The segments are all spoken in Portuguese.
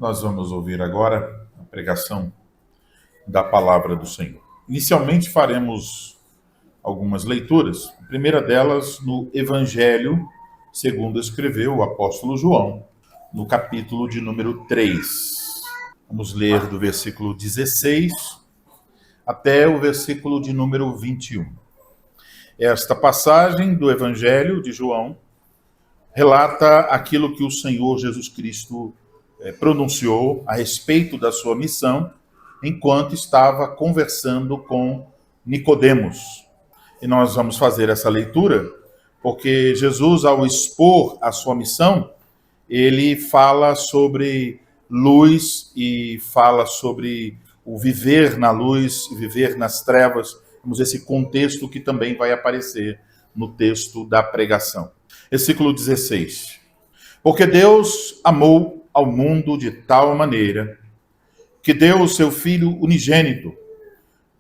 Nós vamos ouvir agora a pregação da palavra do Senhor. Inicialmente faremos algumas leituras. A primeira delas no Evangelho, segundo escreveu o apóstolo João, no capítulo de número 3. Vamos ler do versículo 16 até o versículo de número 21. Esta passagem do Evangelho de João relata aquilo que o Senhor Jesus Cristo pronunciou a respeito da sua missão enquanto estava conversando com Nicodemos. E nós vamos fazer essa leitura porque Jesus, ao expor a sua missão, ele fala sobre luz e fala sobre o viver na luz e viver nas trevas. Temos esse contexto que também vai aparecer no texto da pregação. Versículo 16. Porque Deus amou ao mundo de tal maneira que deu o seu Filho unigênito,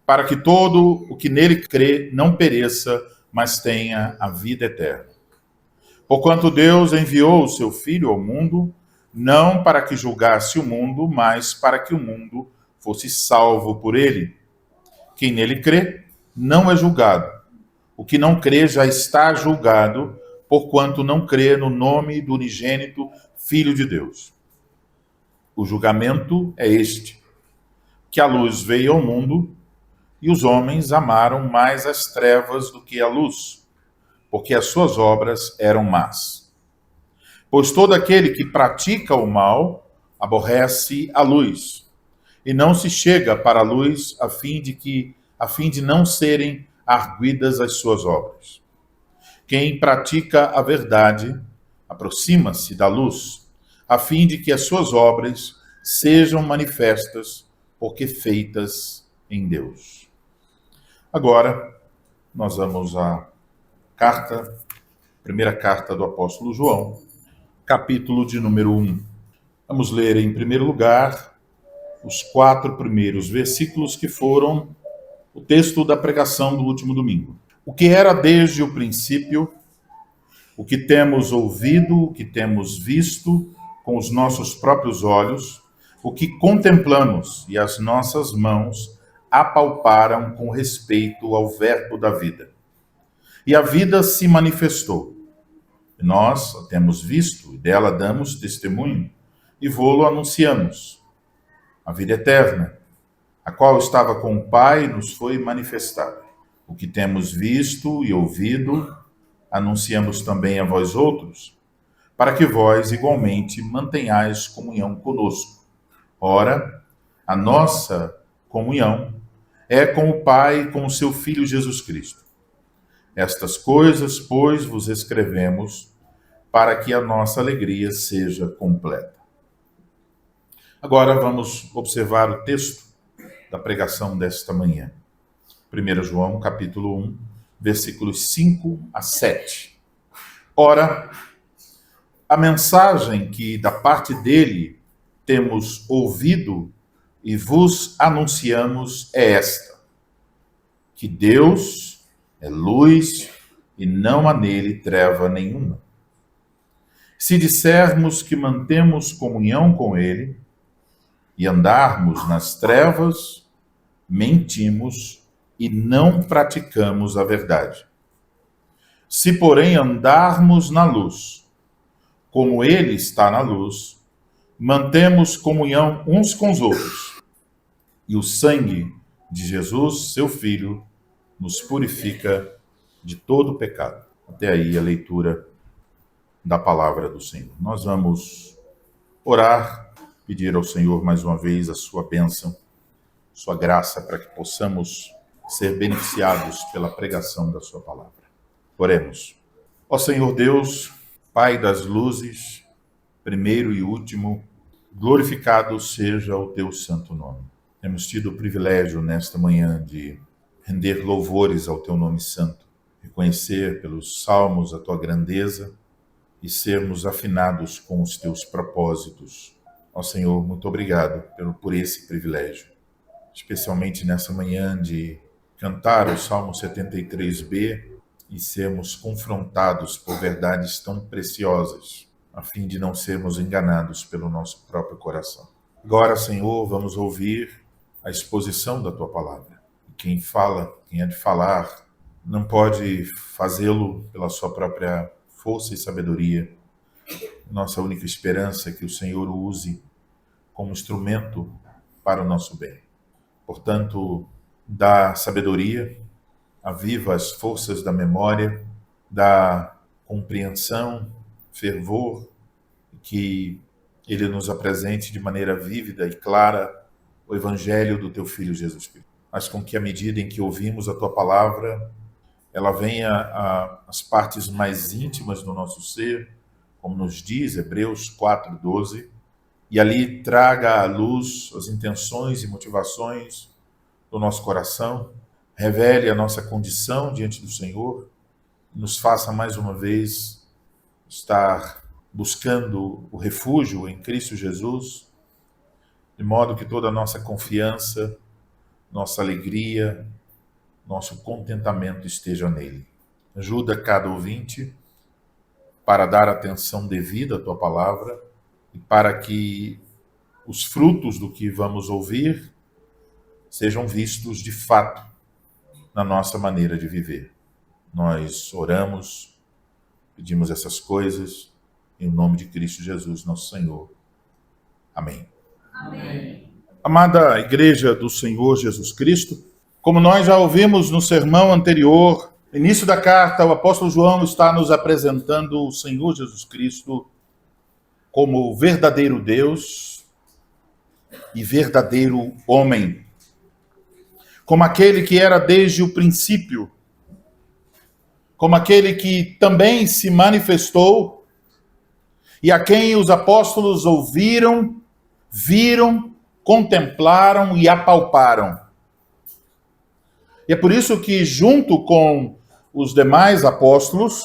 para que todo o que nele crê não pereça, mas tenha a vida eterna. Porquanto Deus enviou o seu Filho ao mundo, não para que julgasse o mundo, mas para que o mundo fosse salvo por ele. Quem nele crê não é julgado. O que não crê já está julgado, porquanto não crê no nome do unigênito Filho de Deus. O julgamento é este, que a luz veio ao mundo, e os homens amaram mais as trevas do que a luz, porque as suas obras eram más. Pois todo aquele que pratica o mal aborrece a luz, e não se chega para a luz a fim de não serem arguidas as suas obras. Quem pratica a verdade aproxima-se da luz, a fim de que as suas obras sejam manifestas, porque feitas em Deus. Agora, nós vamos à primeira carta do apóstolo João, capítulo de número 1. Vamos ler em primeiro lugar os 4 primeiros versículos que foram o texto da pregação do último domingo. O que era desde o princípio, o que temos ouvido, o que temos visto com os nossos próprios olhos, o que contemplamos e as nossas mãos apalparam com respeito ao verbo da vida. E a vida se manifestou. E nós a temos visto e dela damos testemunho e vô-lo anunciamos. A vida eterna, a qual estava com o Pai, nos foi manifestada. O que temos visto e ouvido, anunciamos também a vós outros, para que vós igualmente mantenhais comunhão conosco. Ora, a nossa comunhão é com o Pai e com o seu Filho Jesus Cristo. Estas coisas, pois, vos escrevemos, para que a nossa alegria seja completa. Agora vamos observar o texto da pregação desta manhã. 1 João, capítulo 1, versículos 5 a 7. Ora, a mensagem que da parte dele temos ouvido e vos anunciamos é esta: que Deus é luz e não há nele treva nenhuma. Se dissermos que mantemos comunhão com ele e andarmos nas trevas, mentimos e não praticamos a verdade. Se, porém, andarmos na luz, como ele está na luz, mantemos comunhão uns com os outros, e o sangue de Jesus, seu Filho, nos purifica de todo pecado. Até aí a leitura da palavra do Senhor. Nós vamos orar, pedir ao Senhor mais uma vez a sua bênção, sua graça, para que possamos ser beneficiados pela pregação da sua palavra. Oremos. Ó Senhor Deus, Pai das luzes, primeiro e último, glorificado seja o teu santo nome. Temos tido o privilégio nesta manhã de render louvores ao teu nome santo, reconhecer pelos salmos a tua grandeza e sermos afinados com os teus propósitos. Ó Senhor, muito obrigado por esse privilégio, especialmente nessa manhã de cantar o Salmo 73b e sermos confrontados por verdades tão preciosas, a fim de não sermos enganados pelo nosso próprio coração. Agora, Senhor, vamos ouvir a exposição da Tua palavra. Quem fala, quem é de falar, não pode fazê-lo pela sua própria força e sabedoria. Nossa única esperança é que o Senhor o use como instrumento para o nosso bem. Portanto, dá sabedoria, aviva as forças da memória, dá compreensão, fervor, que Ele nos apresente de maneira vívida e clara o Evangelho do Teu Filho Jesus Cristo. Mas com que, à medida em que ouvimos a Tua palavra, ela venha às partes mais íntimas do nosso ser, como nos diz Hebreus 4:12, e ali traga à luz as intenções e motivações do nosso coração, revele a nossa condição diante do Senhor, nos faça mais uma vez estar buscando o refúgio em Cristo Jesus, de modo que toda a nossa confiança, nossa alegria, nosso contentamento esteja nele. Ajuda cada ouvinte para dar atenção devida à tua palavra e para que os frutos do que vamos ouvir sejam vistos de fato na nossa maneira de viver. Nós oramos, pedimos essas coisas em nome de Cristo Jesus, nosso Senhor. Amém. Amém. Amada Igreja do Senhor Jesus Cristo, como nós já ouvimos no sermão anterior, no início da carta, o apóstolo João está nos apresentando o Senhor Jesus Cristo como o verdadeiro Deus e verdadeiro homem, como aquele que era desde o princípio, como aquele que também se manifestou e a quem os apóstolos ouviram, viram, contemplaram e apalparam. E é por isso que, junto com os demais apóstolos,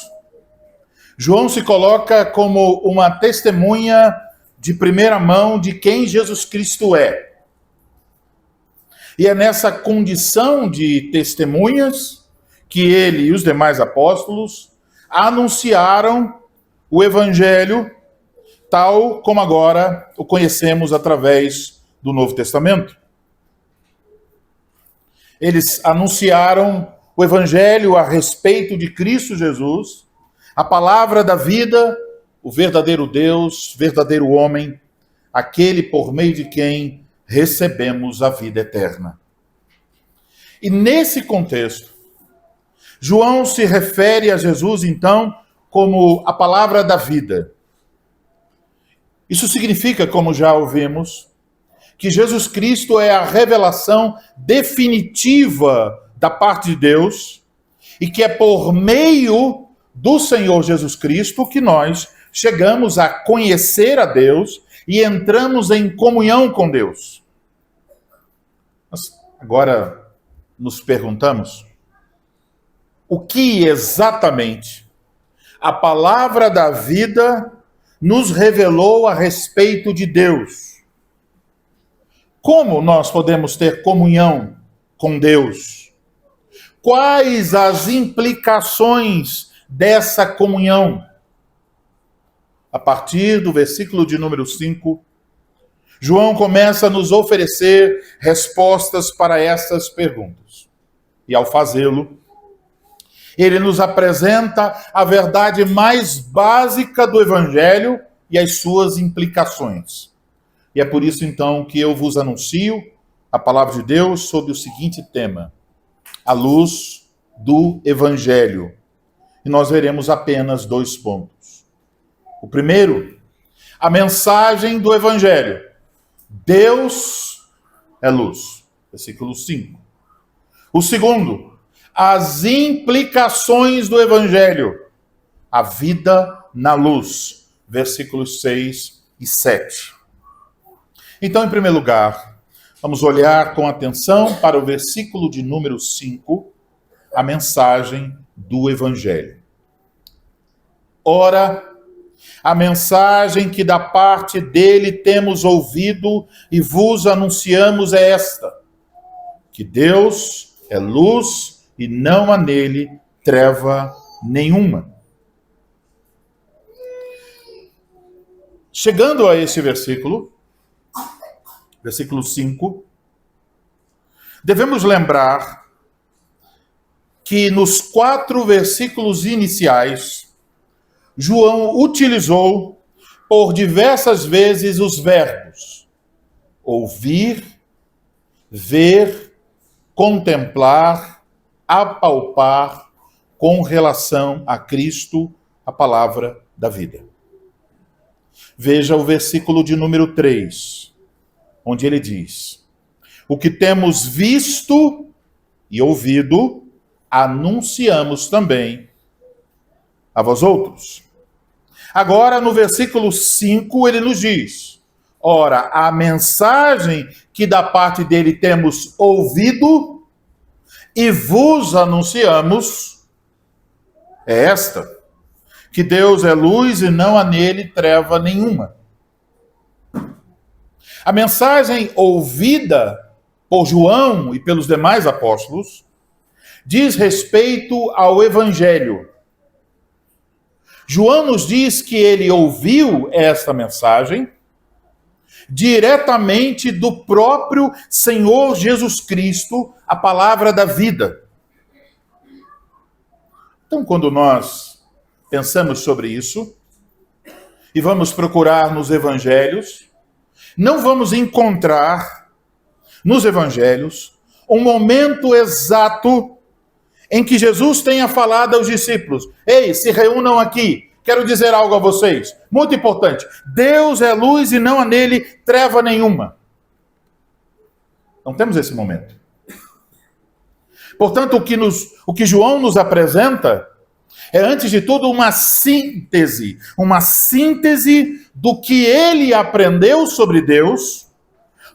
João se coloca como uma testemunha de primeira mão de quem Jesus Cristo é. E é nessa condição de testemunhas que ele e os demais apóstolos anunciaram o Evangelho tal como agora o conhecemos através do Novo Testamento. Eles anunciaram o Evangelho a respeito de Cristo Jesus, a palavra da vida, o verdadeiro Deus, verdadeiro homem, aquele por meio de quem recebemos a vida eterna. E nesse contexto, João se refere a Jesus, então, como a palavra da vida. Isso significa, como já ouvimos, que Jesus Cristo é a revelação definitiva da parte de Deus e que é por meio do Senhor Jesus Cristo que nós chegamos a conhecer a Deus e entramos em comunhão com Deus. Mas agora nos perguntamos, o que exatamente a palavra da vida nos revelou a respeito de Deus? Como nós podemos ter comunhão com Deus? Quais as implicações dessa comunhão? A partir do versículo de número 5, João começa a nos oferecer respostas para essas perguntas. E ao fazê-lo, ele nos apresenta a verdade mais básica do Evangelho e as suas implicações. E é por isso, então, que eu vos anuncio a palavra de Deus sob o seguinte tema: a luz do Evangelho. E nós veremos apenas 2 pontos. O primeiro, a mensagem do Evangelho. Deus é luz. Versículo 5. O segundo, as implicações do Evangelho. A vida na luz. Versículos 6 e 7. Então, em primeiro lugar, vamos olhar com atenção para o versículo de número 5, a mensagem do Evangelho. Ora, a mensagem que da parte dele temos ouvido e vos anunciamos é esta: que Deus é luz e não há nele treva nenhuma. Chegando a esse versículo, versículo 5, devemos lembrar que nos 4 versículos iniciais, João utilizou por diversas vezes os verbos ouvir, ver, contemplar, apalpar com relação a Cristo, a palavra da vida. Veja o versículo de número 3, onde ele diz: o que temos visto e ouvido, anunciamos também a vós outros. Agora, no versículo 5, ele nos diz: ora, a mensagem que da parte dele temos ouvido e vos anunciamos é esta, que Deus é luz e não há nele treva nenhuma. A mensagem ouvida por João e pelos demais apóstolos diz respeito ao Evangelho. João nos diz que ele ouviu esta mensagem diretamente do próprio Senhor Jesus Cristo, a palavra da vida. Então, quando nós pensamos sobre isso e vamos procurar nos evangelhos, não vamos encontrar nos evangelhos um momento exato em que Jesus tenha falado aos discípulos: ei, se reúnam aqui, quero dizer algo a vocês, muito importante, Deus é luz e não há nele treva nenhuma. Não temos esse momento. Portanto, o que João nos apresenta é, antes de tudo, uma síntese do que ele aprendeu sobre Deus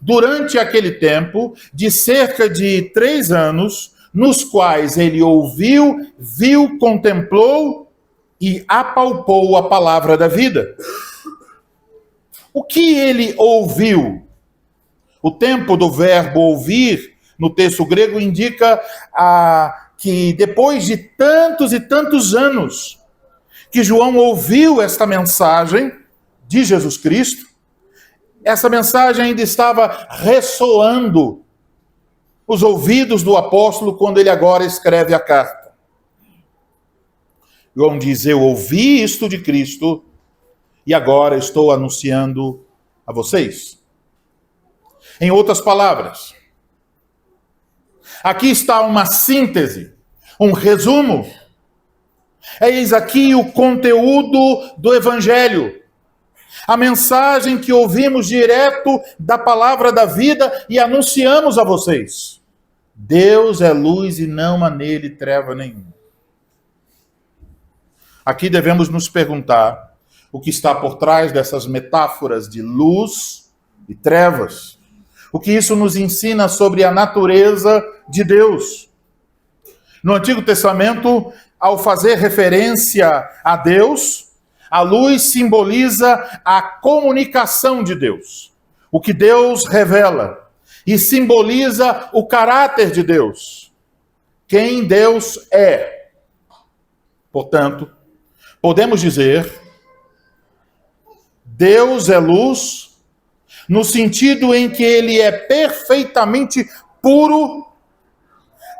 durante aquele tempo de cerca de 3 anos, nos quais ele ouviu, viu, contemplou e apalpou a palavra da vida. O que ele ouviu? O tempo do verbo ouvir, no texto grego, indica que depois de tantos e tantos anos que João ouviu esta mensagem de Jesus Cristo, essa mensagem ainda estava ressoando os ouvidos do apóstolo quando ele agora escreve a carta. João diz: eu ouvi isto de Cristo e agora estou anunciando a vocês. Em outras palavras, aqui está uma síntese, um resumo. Eis aqui o conteúdo do Evangelho. A mensagem que ouvimos direto da palavra da vida e anunciamos a vocês. Deus é luz e não há nele treva nenhuma. Aqui devemos nos perguntar o que está por trás dessas metáforas de luz e trevas. O que isso nos ensina sobre a natureza de Deus. No Antigo Testamento, ao fazer referência a Deus, a luz simboliza a comunicação de Deus, o que Deus revela, e simboliza o caráter de Deus, quem Deus é. Portanto, podemos dizer, Deus é luz, no sentido em que ele é perfeitamente puro,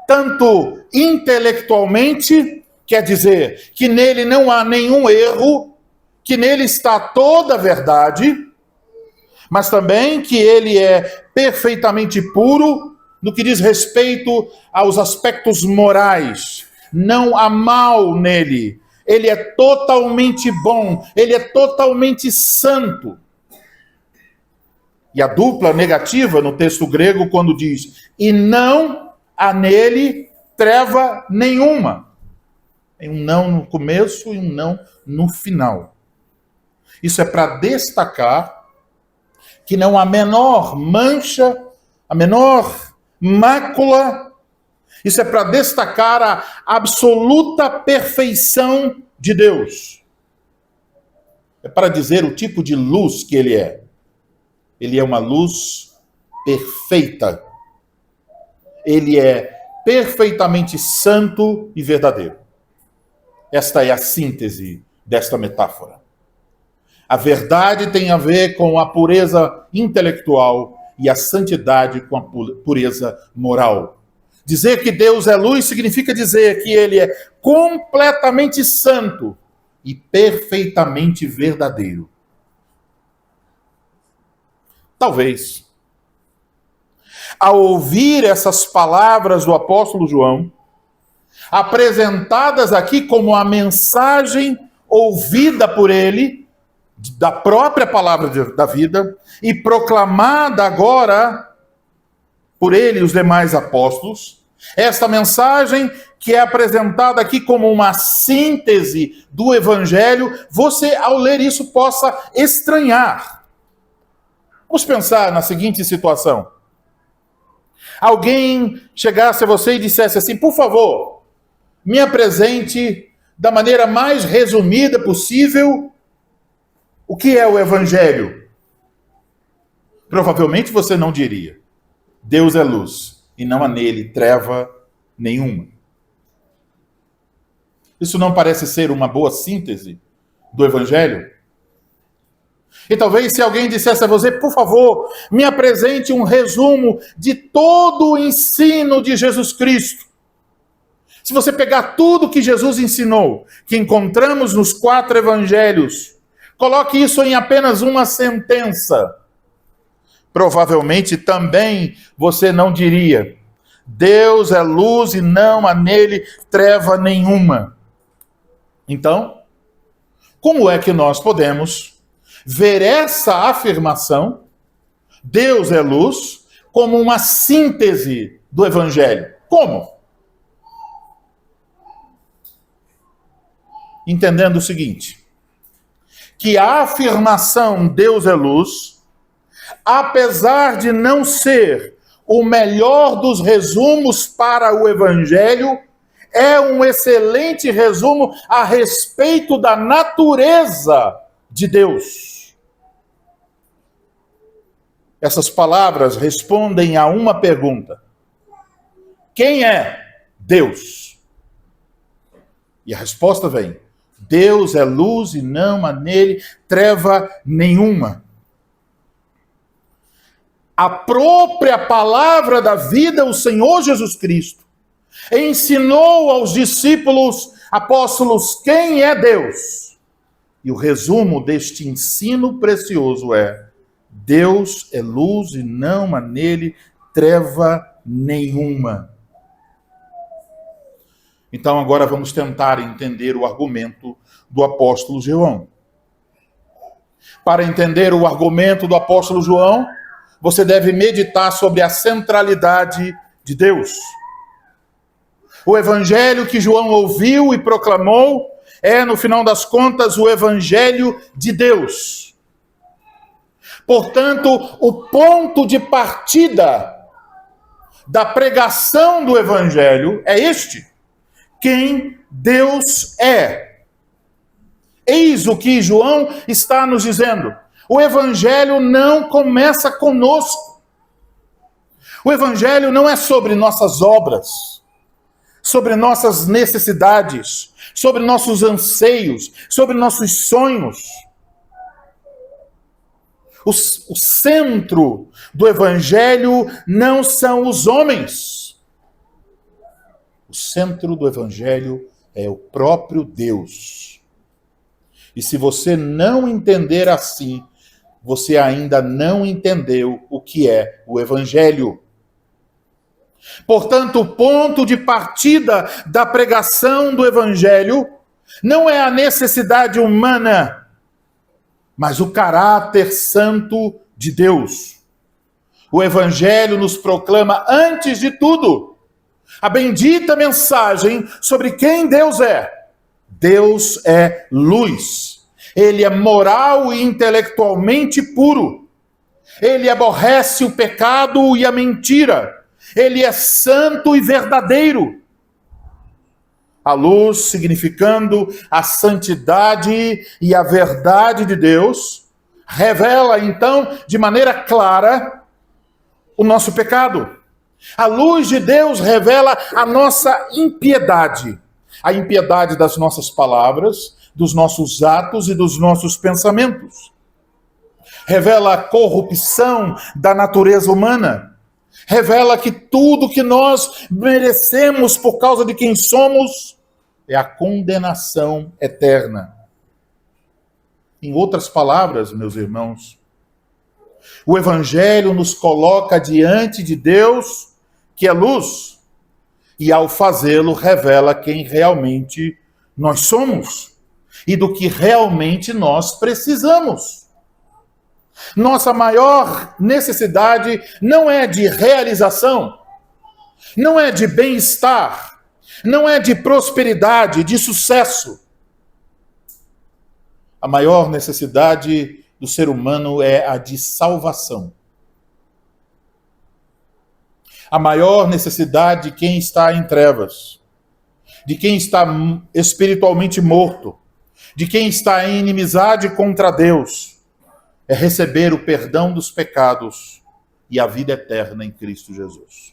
tanto intelectualmente, quer dizer, que nele não há nenhum erro, que nele está toda a verdade, mas também que ele é perfeitamente puro no que diz respeito aos aspectos morais. Não há mal nele. Ele é totalmente bom, ele é totalmente santo. E a dupla negativa no texto grego, quando diz, e não há nele treva nenhuma. Tem um não no começo e um não no final. Isso é para destacar que não há menor mancha, a menor mácula. Isso é para destacar a absoluta perfeição de Deus. É para dizer o tipo de luz que ele é. Ele é uma luz perfeita. Ele é perfeitamente santo e verdadeiro. Esta é a síntese desta metáfora. A verdade tem a ver com a pureza intelectual e a santidade com a pureza moral. Dizer que Deus é luz significa dizer que ele é completamente santo e perfeitamente verdadeiro. Talvez, ao ouvir essas palavras do apóstolo João, apresentadas aqui como a mensagem ouvida por ele, da própria palavra da vida, e proclamada agora por ele e os demais apóstolos, esta mensagem que é apresentada aqui como uma síntese do evangelho, você, ao ler isso, possa estranhar. Vamos pensar na seguinte situação. Alguém chegasse a você e dissesse assim: por favor, me apresente da maneira mais resumida possível o que é o evangelho. Provavelmente você não diria: Deus é luz e não há nele treva nenhuma. Isso não parece ser uma boa síntese do evangelho? E talvez se alguém dissesse a você: por favor, me apresente um resumo de todo o ensino de Jesus Cristo. Se você pegar tudo que Jesus ensinou, que encontramos nos 4 evangelhos, coloque isso em apenas uma sentença. Provavelmente também você não diria: Deus é luz e não há nele treva nenhuma. Então, como é que nós podemos ver essa afirmação, Deus é luz, como uma síntese do evangelho? Como? Entendendo o seguinte: que a afirmação Deus é luz, apesar de não ser o melhor dos resumos para o evangelho, é um excelente resumo a respeito da natureza de Deus. Essas palavras respondem a uma pergunta: quem é Deus? E a resposta vem: Deus é luz e não há nele treva nenhuma. A própria palavra da vida, o Senhor Jesus Cristo, ensinou aos discípulos apóstolos quem é Deus. E o resumo deste ensino precioso é: Deus é luz e não há nele treva nenhuma. Então agora vamos tentar entender o argumento do apóstolo João. Para entender o argumento do apóstolo João, você deve meditar sobre a centralidade de Deus. O evangelho que João ouviu e proclamou é, no final das contas, o evangelho de Deus. Portanto, o ponto de partida da pregação do evangelho é este: quem Deus é. Eis o que João está nos dizendo. O evangelho não começa conosco. O evangelho não é sobre nossas obras, sobre nossas necessidades, sobre nossos anseios, sobre nossos sonhos. O centro do evangelho não são os homens. O centro do evangelho é o próprio Deus. E se você não entender assim, você ainda não entendeu o que é o evangelho. Portanto, o ponto de partida da pregação do evangelho não é a necessidade humana, mas o caráter santo de Deus. O evangelho nos proclama, antes de tudo, a bendita mensagem sobre quem Deus é. Deus é luz. Ele é moral e intelectualmente puro. Ele aborrece o pecado e a mentira. Ele é santo e verdadeiro. A luz, significando a santidade e a verdade de Deus, revela então de maneira clara o nosso pecado. A luz de Deus revela a nossa impiedade. A impiedade das nossas palavras, dos nossos atos e dos nossos pensamentos. revela a corrupção da natureza humana, revela que tudo que nós merecemos por causa de quem somos é a condenação eterna. Em outras palavras, meus irmãos, o Evangelho nos coloca diante de Deus, que é luz, e ao fazê-lo revela quem realmente nós somos e do que realmente nós precisamos. Nossa maior necessidade não é de realização, não é de bem-estar, não é de prosperidade, de sucesso. A maior necessidade do ser humano é a de salvação. A maior necessidade de quem está em trevas, de quem está espiritualmente morto, de quem está em inimizade contra Deus, é receber o perdão dos pecados e a vida eterna em Cristo Jesus.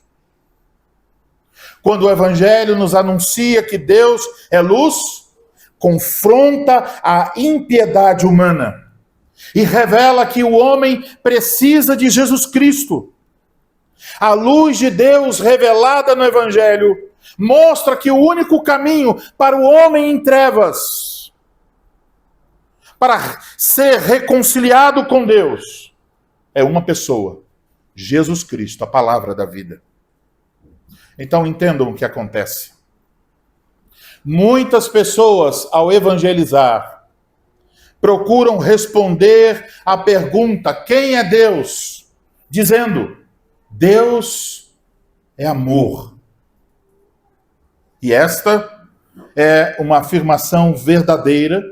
Quando o Evangelho nos anuncia que Deus é luz, confronta a impiedade humana e revela que o homem precisa de Jesus Cristo. A luz de Deus revelada no Evangelho mostra que o único caminho para o homem em trevas, para ser reconciliado com Deus, é uma pessoa, Jesus Cristo, a palavra da vida. Então entendam o que acontece. Muitas pessoas, ao evangelizar, procuram responder à pergunta: quem é Deus? Dizendo: Deus é amor. E esta é uma afirmação verdadeira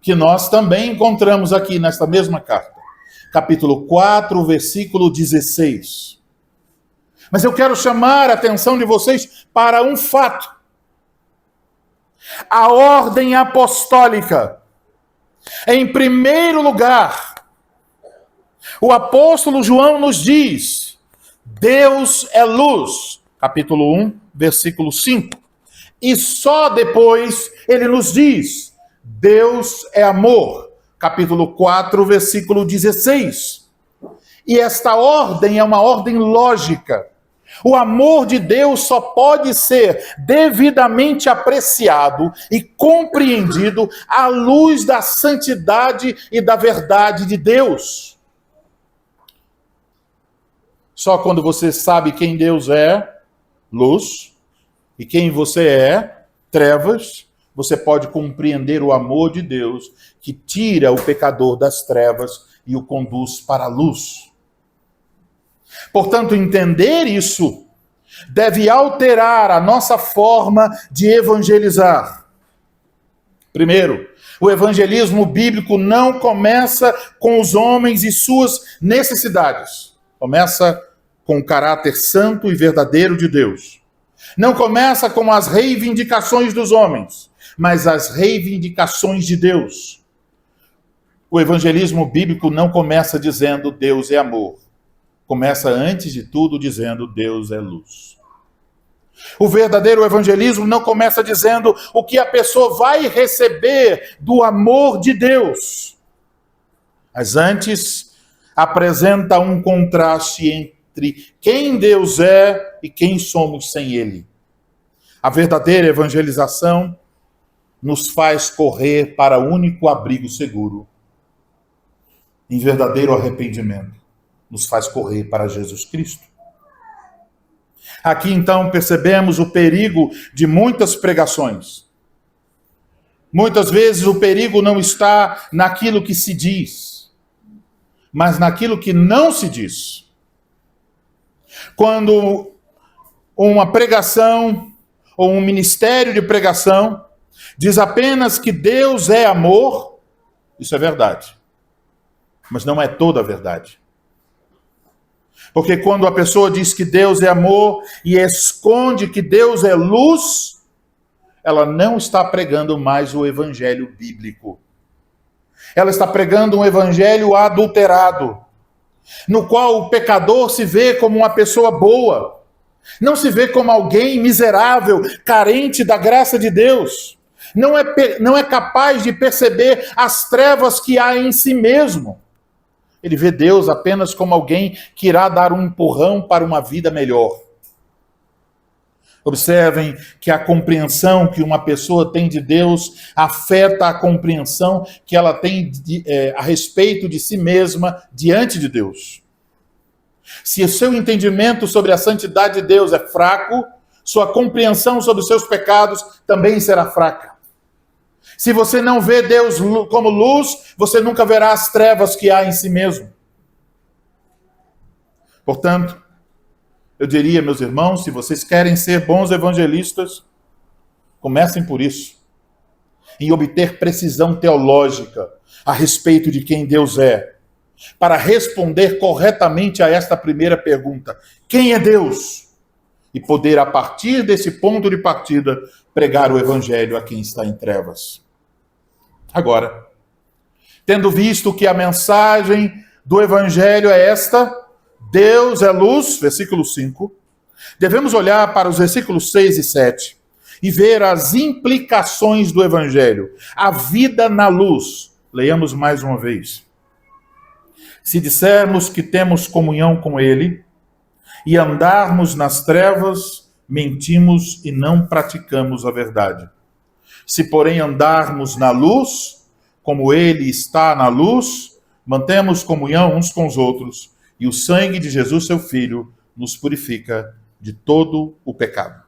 que nós também encontramos aqui nesta mesma carta. Capítulo 4, versículo 16. Mas eu quero chamar a atenção de vocês para um fato. A ordem apostólica. Em primeiro lugar, o apóstolo João nos diz: Deus é luz. Capítulo 1, versículo 5. E só depois ele nos diz: Deus é amor. Capítulo 4, versículo 16. E esta ordem é uma ordem lógica. O amor de Deus só pode ser devidamente apreciado e compreendido à luz da santidade e da verdade de Deus. Só quando você sabe quem Deus é, luz, e quem você é, trevas, você pode compreender o amor de Deus que tira o pecador das trevas e o conduz para a luz. Portanto, entender isso deve alterar a nossa forma de evangelizar. Primeiro, o evangelismo bíblico não começa com os homens e suas necessidades. Começa com o caráter santo e verdadeiro de Deus. Não começa com as reivindicações dos homens, mas as reivindicações de Deus. O evangelismo bíblico não começa dizendo Deus é amor. Começa antes de tudo dizendo Deus é luz. O verdadeiro evangelismo não começa dizendo o que a pessoa vai receber do amor de Deus. Mas antes apresenta um contraste entre quem Deus é e quem somos sem Ele. A verdadeira evangelização nos faz correr para o único abrigo seguro. Em verdadeiro arrependimento, nos faz correr para Jesus Cristo. Aqui então percebemos o perigo de muitas pregações. Muitas vezes o perigo não está naquilo que se diz, mas naquilo que não se diz. Quando uma pregação ou um ministério de pregação diz apenas que Deus é amor, isso é verdade. Mas não é toda a verdade. Porque quando a pessoa diz que Deus é amor e esconde que Deus é luz, ela não está pregando mais o evangelho bíblico. Ela está pregando um evangelho adulterado, no qual o pecador se vê como uma pessoa boa, não se vê como alguém miserável, carente da graça de Deus. Não é capaz de perceber as trevas que há em si mesmo. Ele vê Deus apenas como alguém que irá dar um empurrão para uma vida melhor. Observem que a compreensão que uma pessoa tem de Deus afeta a compreensão que ela tem a respeito de si mesma diante de Deus. Se o seu entendimento sobre a santidade de Deus é fraco, sua compreensão sobre os seus pecados também será fraca. Se você não vê Deus como luz, você nunca verá as trevas que há em si mesmo. Portanto, eu diria, meus irmãos, se vocês querem ser bons evangelistas, comecem por isso. Em obter precisão teológica a respeito de quem Deus é. Para responder corretamente a esta primeira pergunta: quem é Deus? E poder, a partir desse ponto de partida, pregar o evangelho a quem está em trevas. Agora, tendo visto que a mensagem do evangelho é esta: Deus é luz, versículo 5, devemos olhar para os versículos 6 e 7 e ver as implicações do evangelho, a vida na luz. Leiamos mais uma vez. Se dissermos que temos comunhão com ele e andarmos nas trevas, mentimos e não praticamos a verdade. Se, porém, andarmos na luz, como ele está na luz, mantemos comunhão uns com os outros, e o sangue de Jesus, seu Filho, nos purifica de todo o pecado.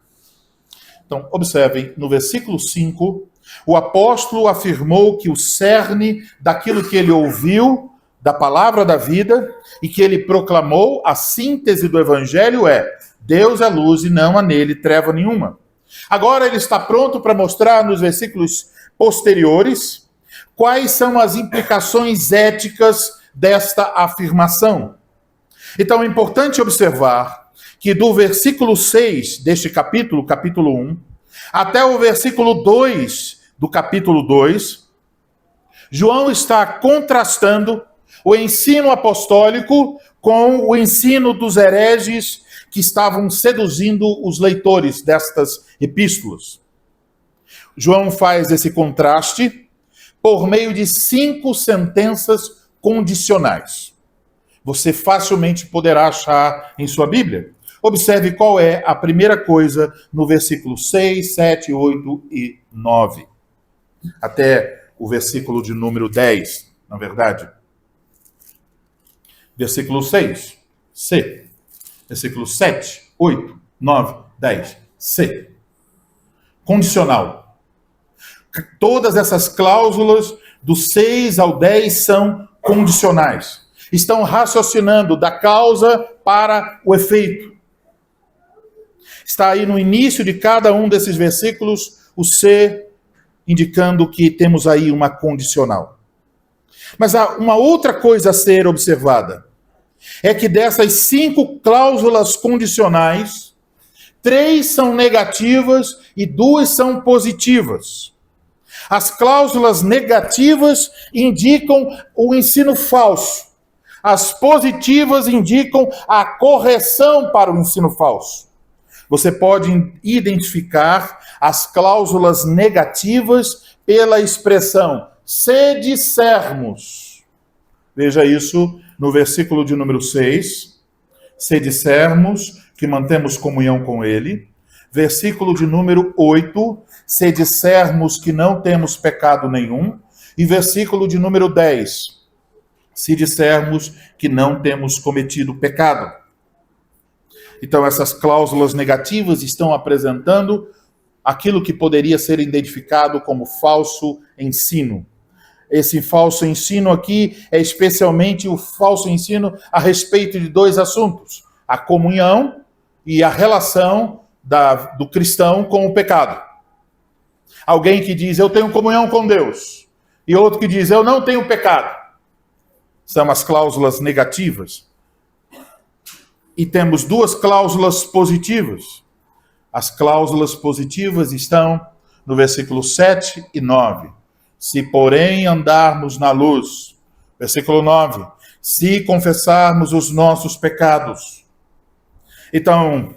Então, observem, no versículo 5, o apóstolo afirmou que o cerne daquilo que ele ouviu, da palavra da vida, e que ele proclamou, a síntese do evangelho é: Deus é luz e não há nele treva nenhuma. Agora ele está pronto para mostrar nos versículos posteriores quais são as implicações éticas desta afirmação. Então é importante observar que do versículo 6 deste capítulo, capítulo 1, até o versículo 2 do capítulo 2, João está contrastando o ensino apostólico com o ensino dos hereges que estavam seduzindo os leitores destas epístolas. João faz esse contraste por meio de 5 sentenças condicionais. Você facilmente poderá achar em sua Bíblia. Observe qual é a primeira coisa no versículo 6, 7, 8 e 9. Até o versículo de número 10, na verdade. Versículo 6, C. Versículo 7, 8, 9, 10, C. Condicional. Todas essas cláusulas do 6 ao 10 são condicionais. Estão raciocinando da causa para o efeito. Está aí no início de cada um desses versículos o C, indicando que temos aí uma condicional. Mas há uma outra coisa a ser observada. É que dessas 5 cláusulas condicionais, 3 são negativas e 2 são positivas. As cláusulas negativas indicam o ensino falso. As positivas indicam a correção para o ensino falso. Você pode identificar as cláusulas negativas pela expressão se dissermos. Veja isso no versículo de número 6. Se dissermos que mantemos comunhão com ele. Versículo de número 8. Se dissermos que não temos pecado nenhum. E versículo de número 10. Se dissermos que não temos cometido pecado. Então, essas cláusulas negativas estão apresentando aquilo que poderia ser identificado como falso ensino. Esse falso ensino aqui é especialmente o falso ensino a respeito de 2 assuntos: a comunhão e a relação do cristão com o pecado. Alguém que diz, eu tenho comunhão com Deus, e outro que diz, eu não tenho pecado. São as cláusulas negativas. E temos 2 cláusulas positivas. As cláusulas positivas estão no versículo 7 e 9. Se, porém, andarmos na luz. Versículo 9. Se confessarmos os nossos pecados. Então,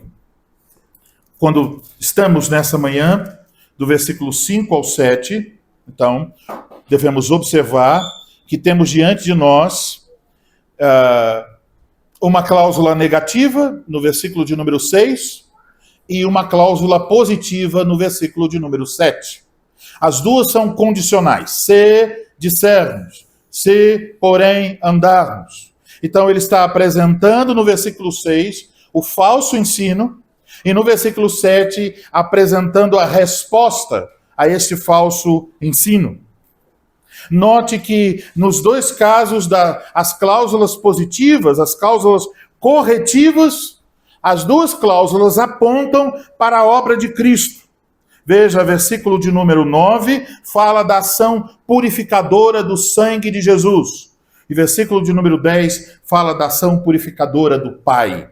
quando estamos nessa manhã, do versículo 5 ao 7, então, devemos observar que temos diante de nós uma cláusula negativa no versículo de número 6 e uma cláusula positiva no versículo de número 7. As duas são condicionais. Se dissermos, se, porém, andarmos. Então ele está apresentando no versículo 6 o falso ensino e no versículo 7 apresentando a resposta a este falso ensino. Note que nos dois casos, as cláusulas positivas, as cláusulas corretivas, as duas cláusulas apontam para a obra de Cristo. Veja, versículo de número 9, fala da ação purificadora do sangue de Jesus. E versículo de número 10 fala da ação purificadora do Pai.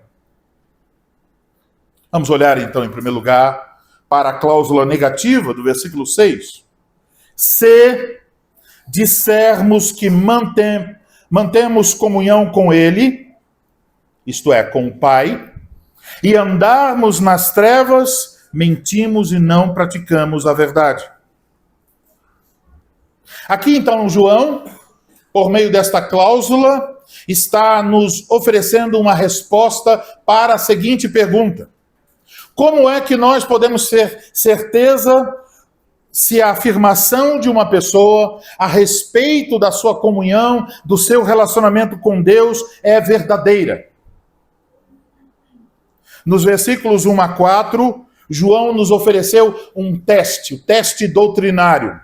Vamos olhar então, em primeiro lugar, para a cláusula negativa do versículo 6. Se dissermos que mantemos comunhão com Ele, isto é, com o Pai, e andarmos nas trevas, mentimos e não praticamos a verdade. Aqui então João, por meio desta cláusula, está nos oferecendo uma resposta para a seguinte pergunta: como é que nós podemos ter certeza se a afirmação de uma pessoa a respeito da sua comunhão, do seu relacionamento com Deus é verdadeira? Nos versículos 1 a 4, João nos ofereceu um teste, o teste doutrinário.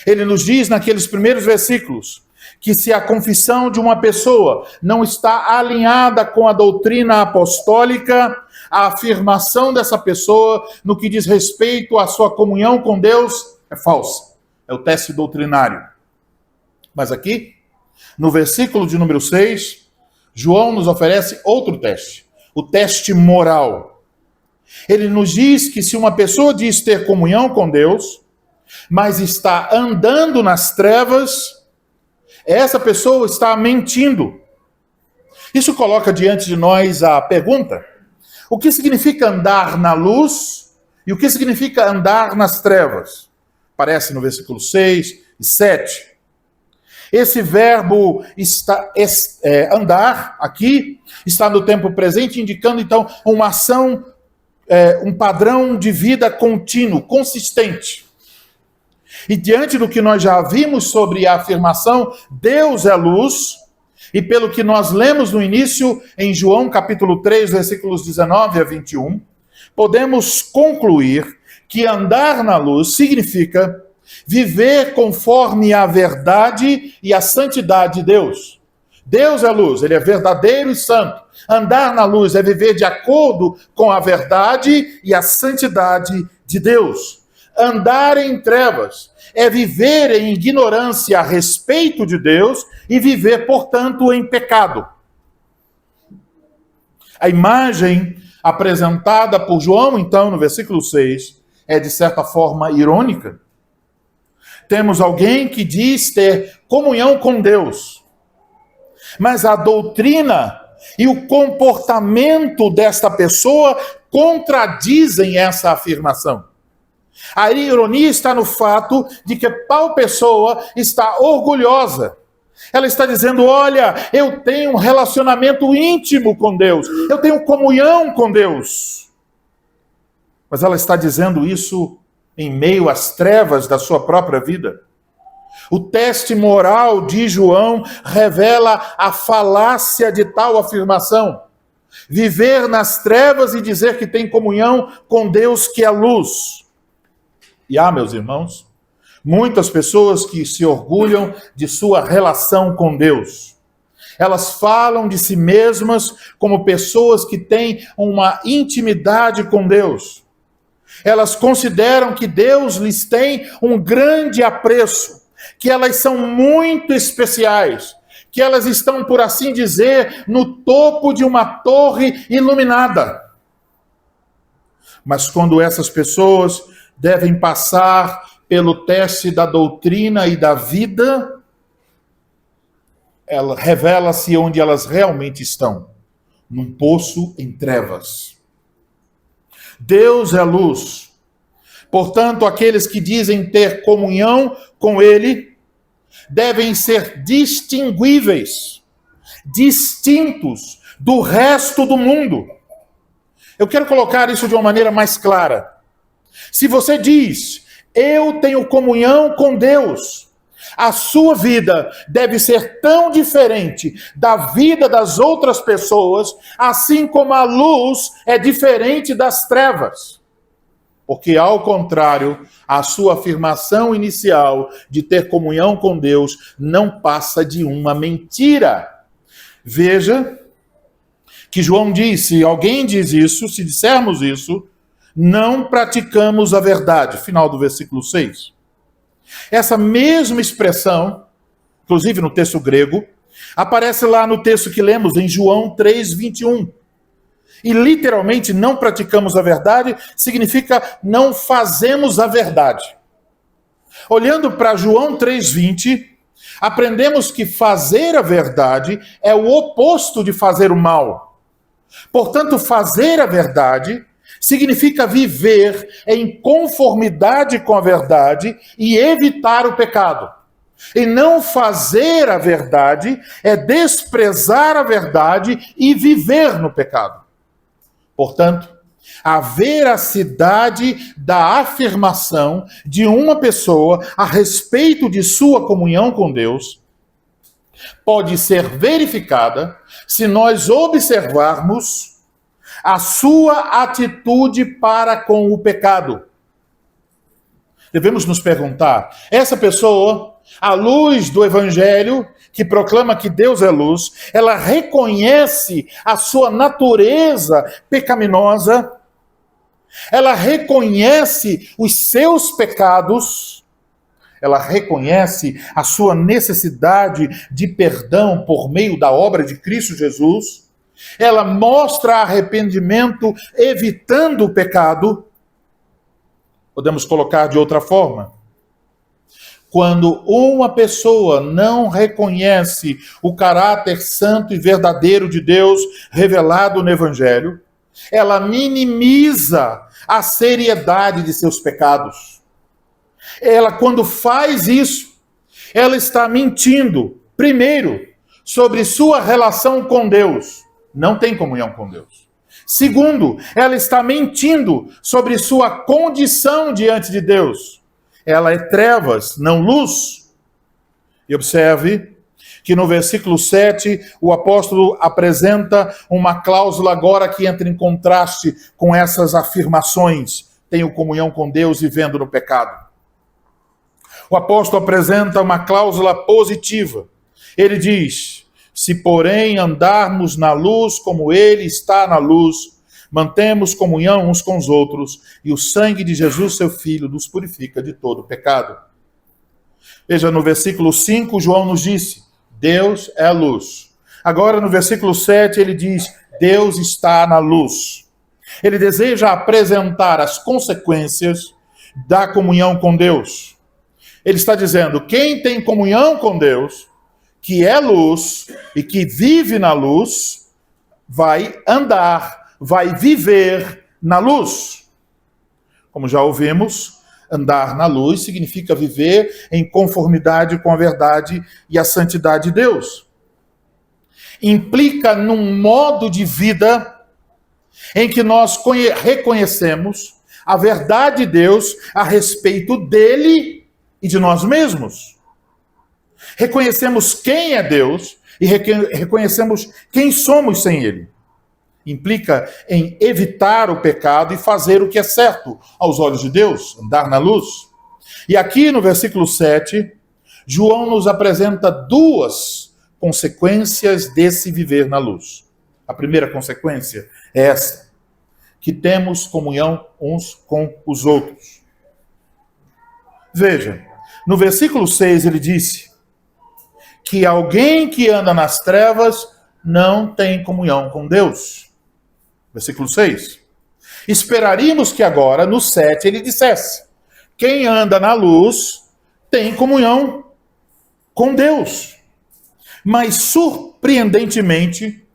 Ele nos diz naqueles primeiros versículos que se a confissão de uma pessoa não está alinhada com a doutrina apostólica, a afirmação dessa pessoa no que diz respeito à sua comunhão com Deus é falsa. É o teste doutrinário. Mas aqui, no versículo de número 6, João nos oferece outro teste, o teste moral. Ele nos diz que se uma pessoa diz ter comunhão com Deus, mas está andando nas trevas, essa pessoa está mentindo. Isso coloca diante de nós a pergunta: o que significa andar na luz e o que significa andar nas trevas? Aparece no versículo 6 e 7. Esse verbo andar aqui está no tempo presente, indicando então uma ação, um padrão de vida contínuo, consistente. E diante do que nós já vimos sobre a afirmação Deus é luz, e pelo que nós lemos no início em João capítulo 3, versículos 19 a 21, podemos concluir que andar na luz significa viver conforme a verdade e a santidade de Deus. Deus é luz, ele é verdadeiro e santo. Andar na luz é viver de acordo com a verdade e a santidade de Deus. Andar em trevas é viver em ignorância a respeito de Deus e viver, portanto, em pecado. A imagem apresentada por João, então, no versículo 6, é de certa forma irônica. Temos alguém que diz ter comunhão com Deus, mas a doutrina e o comportamento desta pessoa contradizem essa afirmação. A ironia está no fato de que tal pessoa está orgulhosa. Ela está dizendo: olha, eu tenho um relacionamento íntimo com Deus, eu tenho comunhão com Deus. Mas ela está dizendo isso em meio às trevas da sua própria vida. O teste moral de João revela a falácia de tal afirmação. Viver nas trevas e dizer que tem comunhão com Deus que é luz. E meus irmãos, muitas pessoas que se orgulham de sua relação com Deus. Elas falam de si mesmas como pessoas que têm uma intimidade com Deus. Elas consideram que Deus lhes tem um grande apreço, que elas são muito especiais, que elas estão, por assim dizer, no topo de uma torre iluminada. Mas quando essas pessoas devem passar pelo teste da doutrina e da vida, ela revela-se onde elas realmente estão, num poço em trevas. Deus é luz. Portanto, aqueles que dizem ter comunhão com Ele devem ser distinguíveis. distintos do resto do mundo. Eu quero colocar isso de uma maneira mais clara. Se você diz, eu tenho comunhão com Deus, a sua vida deve ser tão diferente da vida das outras pessoas, assim como a luz é diferente das trevas. Porque, ao contrário, a sua afirmação inicial de ter comunhão com Deus não passa de uma mentira. Veja que João diz, se alguém diz isso, se dissermos isso, não praticamos a verdade. Final do versículo 6. Essa mesma expressão, inclusive no texto grego, aparece lá no texto que lemos em João 3:21. E literalmente, não praticamos a verdade, significa não fazemos a verdade. Olhando para João 3:20, aprendemos que fazer a verdade é o oposto de fazer o mal. Portanto, fazer a verdade significa viver em conformidade com a verdade e evitar o pecado. E não fazer a verdade é desprezar a verdade e viver no pecado. Portanto, a veracidade da afirmação de uma pessoa a respeito de sua comunhão com Deus pode ser verificada se nós observarmos a sua atitude para com o pecado. Devemos nos perguntar, essa pessoa, à luz do Evangelho, que proclama que Deus é luz, ela reconhece a sua natureza pecaminosa, ela reconhece os seus pecados, ela reconhece a sua necessidade de perdão por meio da obra de Cristo Jesus, ela mostra arrependimento evitando o pecado. Podemos colocar de outra forma. Quando uma pessoa não reconhece o caráter santo e verdadeiro de Deus revelado no Evangelho, ela minimiza a seriedade de seus pecados. Ela, quando faz isso, ela está mentindo, primeiro, sobre sua relação com Deus. Não tem comunhão com Deus. Segundo, ela está mentindo sobre sua condição diante de Deus. Ela é trevas, não luz. E observe que no versículo 7, o apóstolo apresenta uma cláusula agora que entra em contraste com essas afirmações. Tenho comunhão com Deus vivendo no pecado. O apóstolo apresenta uma cláusula positiva. Ele diz, se porém andarmos na luz como ele está na luz, mantemos comunhão uns com os outros, e o sangue de Jesus, seu Filho, nos purifica de todo pecado. Veja, no versículo 5, João nos disse, Deus é luz. Agora, no versículo 7, ele diz, Deus está na luz. Ele deseja apresentar as consequências da comunhão com Deus. Ele está dizendo, quem tem comunhão com Deus, que é luz e que vive na luz, vai andar, vai viver na luz. Como já ouvimos, andar na luz significa viver em conformidade com a verdade e a santidade de Deus. Implica num modo de vida em que nós reconhecemos a verdade de Deus a respeito dele e de nós mesmos. Reconhecemos quem é Deus e reconhecemos quem somos sem ele. Implica em evitar o pecado e fazer o que é certo aos olhos de Deus, andar na luz. E aqui no versículo 7, João nos apresenta duas consequências desse viver na luz. A primeira consequência é essa, que temos comunhão uns com os outros. Veja, no versículo 6 ele disse que alguém que anda nas trevas não tem comunhão com Deus. Versículo 6. Esperaríamos que agora, no 7, ele dissesse, quem anda na luz tem comunhão com Deus. Mas, surpreendentemente,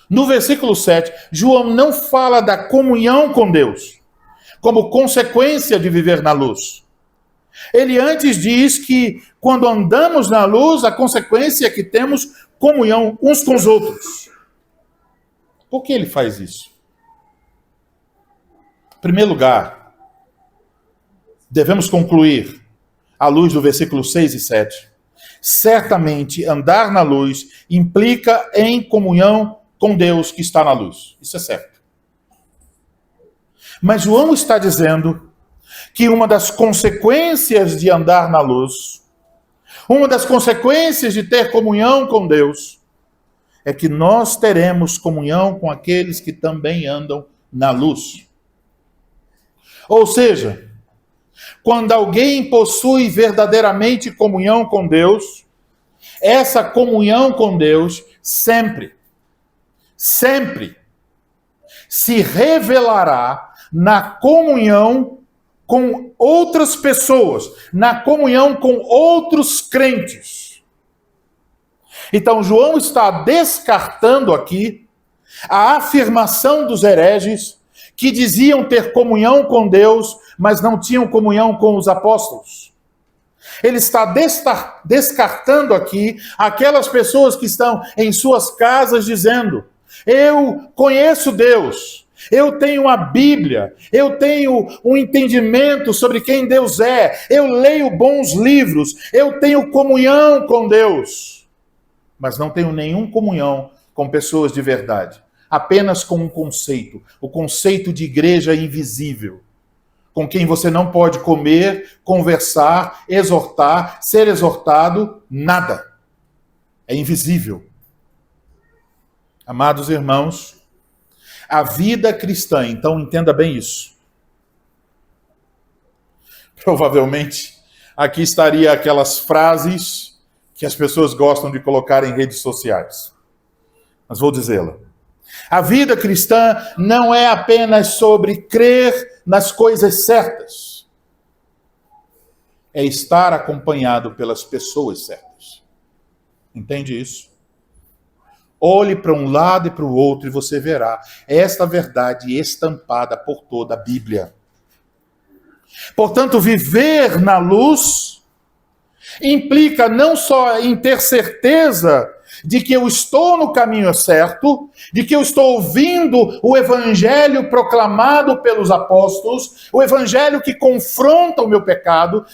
no versículo 7, João não fala da comunhão com Deus, como consequência de viver na luz. Ele antes diz que, quando andamos na luz, a consequência é que temos comunhão uns com os outros. Por que ele faz isso? Em primeiro lugar, devemos concluir, à luz do versículo 6 e 7, certamente andar na luz implica em comunhão com Deus que está na luz. Isso é certo. Mas João está dizendo que uma das consequências de andar na luz, uma das consequências de ter comunhão com Deus, é que nós teremos comunhão com aqueles que também andam na luz. Ou seja, quando alguém possui verdadeiramente comunhão com Deus, essa comunhão com Deus sempre se revelará na comunhão com outras pessoas, na comunhão com outros crentes. Então, João está descartando aqui a afirmação dos hereges que diziam ter comunhão com Deus, mas não tinham comunhão com os apóstolos. Ele está descartando aqui aquelas pessoas que estão em suas casas dizendo: eu conheço Deus, eu tenho a Bíblia, eu tenho um entendimento sobre quem Deus é, eu leio bons livros, eu tenho comunhão com Deus. Mas não tenho nenhuma comunhão com pessoas de verdade. Apenas com um conceito, o conceito de igreja invisível, com quem você não pode comer, conversar, exortar, ser exortado, nada. É invisível. Amados irmãos, a vida cristã, então entenda bem isso. Provavelmente, aqui estaria aquelas frases que as pessoas gostam de colocar em redes sociais. Mas vou dizê-la. A vida cristã não é apenas sobre crer nas coisas certas. É estar acompanhado pelas pessoas certas. Entende isso? Olhe para um lado e para o outro e você verá esta verdade estampada por toda a Bíblia. Portanto, viver na luz implica não só em ter certeza de que eu estou no caminho certo, de que eu estou ouvindo o evangelho proclamado pelos apóstolos, o evangelho que confronta o meu pecado,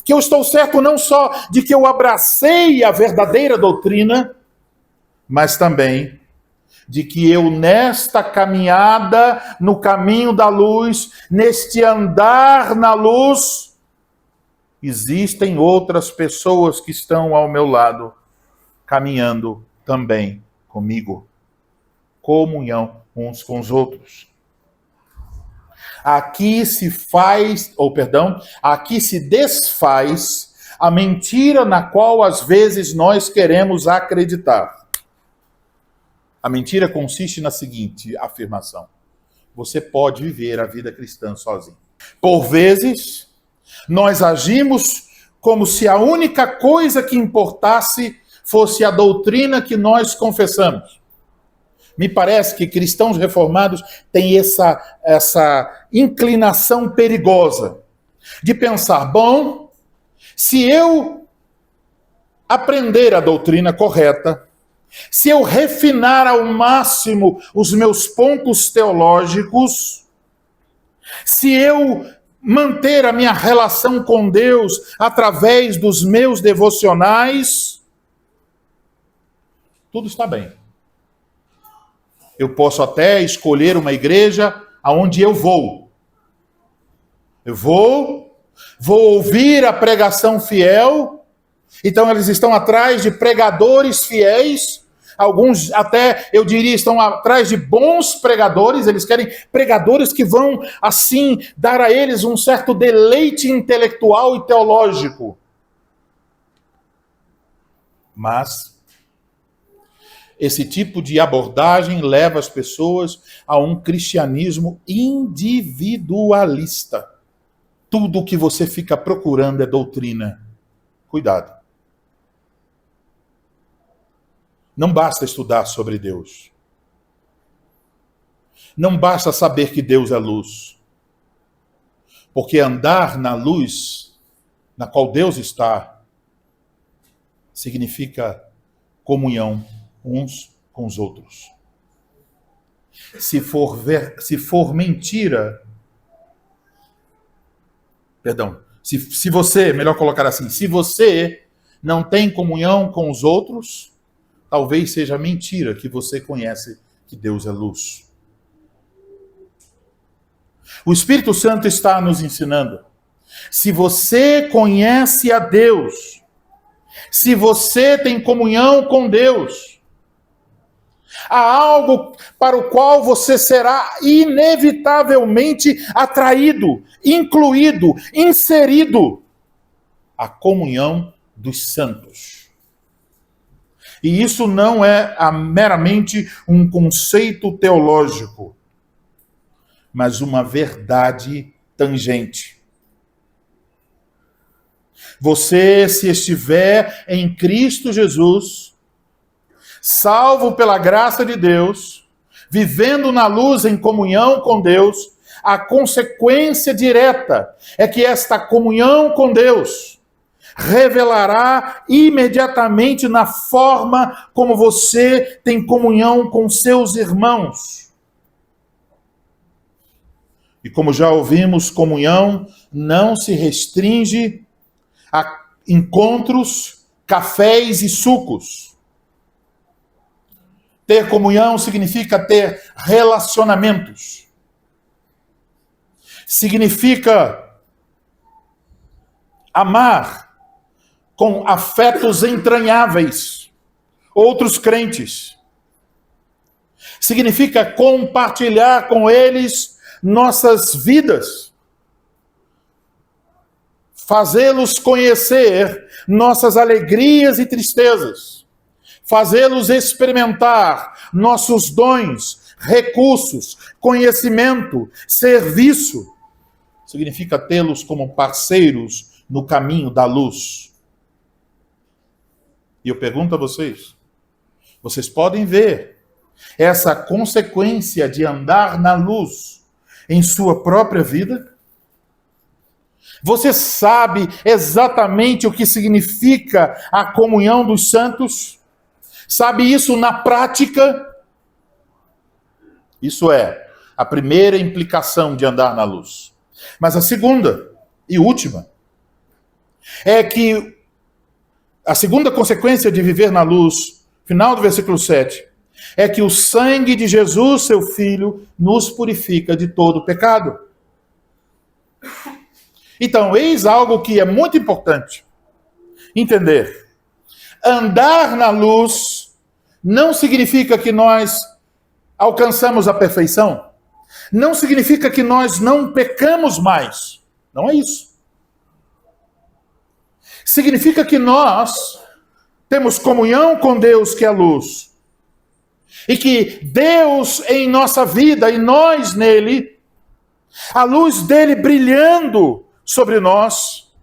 que eu estou certo não só de que eu abracei a verdadeira doutrina, mas também de que eu nesta caminhada no caminho da luz, neste andar na luz, existem outras pessoas que estão ao meu lado, caminhando também comigo. Comunhão uns com os outros. Aqui se desfaz a mentira na qual às vezes nós queremos acreditar. A mentira consiste na seguinte afirmação: você pode viver a vida cristã sozinho. Por vezes, nós agimos como se a única coisa que importasse fosse a doutrina que nós confessamos. Me parece que cristãos reformados têm essa inclinação perigosa de pensar: bom, se eu aprender a doutrina correta, se eu refinar ao máximo os meus pontos teológicos, se eu manter a minha relação com Deus através dos meus devocionais, tudo está bem. Eu posso até escolher uma igreja aonde eu vou. Eu vou ouvir a pregação fiel. Então eles estão atrás de pregadores fiéis. Alguns até, eu diria, estão atrás de bons pregadores. Eles querem pregadores que vão, assim, dar a eles um certo deleite intelectual e teológico. Mas esse tipo de abordagem leva as pessoas a um cristianismo individualista. Tudo o que você fica procurando é doutrina. Cuidado. Não basta estudar sobre Deus. Não basta saber que Deus é luz. Porque andar na luz na qual Deus está significa comunhão uns com os outros. Se for mentira, perdão, se você, melhor colocar assim, se você não tem comunhão com os outros, talvez seja mentira que você conhece que Deus é luz. O Espírito Santo está nos ensinando. Se você conhece a Deus, se você tem comunhão com Deus, há algo para o qual você será inevitavelmente atraído, incluído, inserido: a comunhão dos santos. E isso não é meramente um conceito teológico, mas uma verdade tangente. Você, se estiver em Cristo Jesus, salvo pela graça de Deus, vivendo na luz em comunhão com Deus, a consequência direta é que esta comunhão com Deus revelará imediatamente na forma como você tem comunhão com seus irmãos. E como já ouvimos, comunhão não se restringe a encontros, cafés e sucos. Ter comunhão significa ter relacionamentos. Significa amar com afetos entranháveis outros crentes. Significa compartilhar com eles nossas vidas. Fazê-los conhecer nossas alegrias e tristezas. Fazê-los experimentar nossos dons, recursos, conhecimento, serviço. Significa tê-los como parceiros no caminho da luz. E eu pergunto a vocês, vocês podem ver essa consequência de andar na luz em sua própria vida? Você sabe exatamente o que significa a comunhão dos santos? Sabe isso na prática? Isso é a primeira implicação de andar na luz. Mas a segunda e última é que a segunda consequência de viver na luz, final do versículo 7, é que o sangue de Jesus, seu Filho, nos purifica de todo pecado. Então, eis algo que é muito importante entender. Andar na luz não significa que nós alcançamos a perfeição. Não significa que nós não pecamos mais. Não é isso. Significa que nós temos comunhão com Deus, que é a luz. E que Deus em nossa vida e nós nele, a luz dele brilhando sobre nós,